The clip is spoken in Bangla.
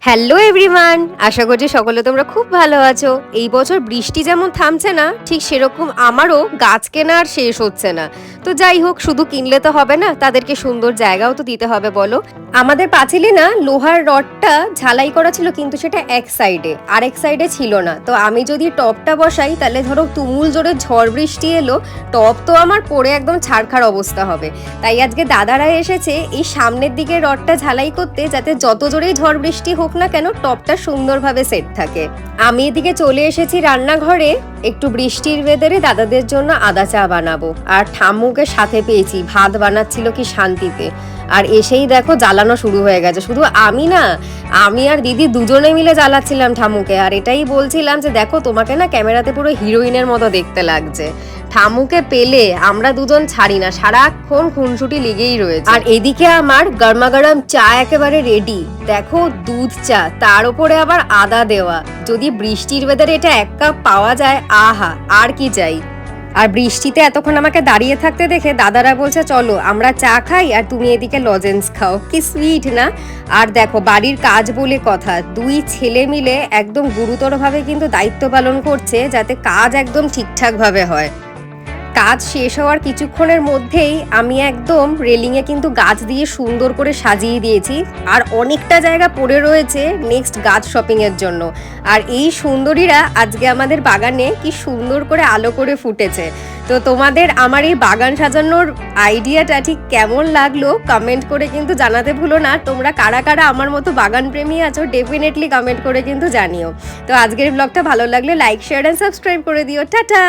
হ্যালো এভরিওয়ান, আশা করছি সকলে তোমরা খুব ভালো আছো। এই বছর বৃষ্টি যেমন থামছে না, ঠিক সেরকম আমারও গাছ কেনা আর শেষ হচ্ছে না। তো যাই হোক, শুধু কিনলে তো হবে না, তাদেরকে সুন্দর জায়গাও তো দিতে হবে বলো। আমাদের পাঁচিলে না লোহার রডটা ঝালাই করা ছিল, কিন্তু সেটা এক সাইডে, আরেক সাইডে ছিল না। তো আমি যদি টপটা বসাই, তাহলে ধরো তুমুল জোরে ঝড় বৃষ্টি এলো, টপ তো আমার পড়ে একদম ছাড়খাড় অবস্থা হবে। তাই আজকে দাদারা এসেছে এই সামনের দিকে রডটা ঝালাই করতে, যাতে যত জোরেই ঝড় বৃষ্টি হোক না কেন টপটা সুন্দরভাবে সেট থাকে। আমি এদিকে চলে এসেছি রান্নাঘরে, একটু বৃষ্টির ওয়েদারে দাদাদের জন্য আদা চা বানাবো। আর ঠাম্মুকে সাথে পেয়েছি, ভাত বানাচ্ছিল কি শান্তিতে। আর এসেই দেখো জ্বালানো শুরু হয়ে গেছে। শুধু আমি না, আমি আর দিদি দুজনে মিলে জ্বালাচ্ছিলাম ঠাম্মুকে। আর এটাই বলছিলাম যে দেখো, তোমাকে না ক্যামেরাতে পুরো হিরোইনের মতো দেখতে লাগছে। ঠাম্মুকে পেলে আমরা দুজন ছাড়ি না, সারাক্ষণ খুনসুটি লেগেই রয়েছে। আর এদিকে আমার গরমাগরম চা একেবারে রেডি। দেখো, দুধ চা, তার উপরে আবার আদা দেওয়া। যদি বৃষ্টির ওয়েদারে এটা এক কাপ পাওয়া যায়, আহা, আর কি চাই। আর বৃষ্টিতে এতক্ষণ আমাকে দাঁড়িয়ে থাকতে দেখে দাদারা বলছে চলো আমরা চা খাই আর তুমি এদিকে লজেন্স খাও। কি সুইট না। আর দেখো, বাড়ির কাজ বলে কথা, দুই ছেলে মিলে একদম গুরুতরভাবে কিন্তু দায়িত্ব পালন করছে, যাতে কাজ একদম ঠিকঠাক ভাবে হয়। কাজ শেষ হওয়ার কিছুক্ষণের মধ্যেই আমি একদম রেলিংয়ে কিন্তু গাছ দিয়ে সুন্দর করে সাজিয়ে দিয়েছি। আর অনেকটা জায়গা পড়ে রয়েছে নেক্সট গাছ শপিং এর জন্য। আর এই সুন্দরীরা আজকে আমাদের বাগানে কি সুন্দর করে আলো করে ফুটেছে। তো তোমাদের আমার এই বাগান সাজানোর আইডিয়াটা ঠিক কেমন লাগলো কমেন্ট করে কিন্তু জানাতে ভুলো না। তোমরা কারা কারা আমার মতো বাগান প্রেমী আছো, ডেফিনেটলি কমেন্ট করে কিন্তু জানিও। তো আজকের ব্লগটা ভালো লাগলে লাইক, শেয়ার এন্ড সাবস্ক্রাইব করে দিও। টাটা।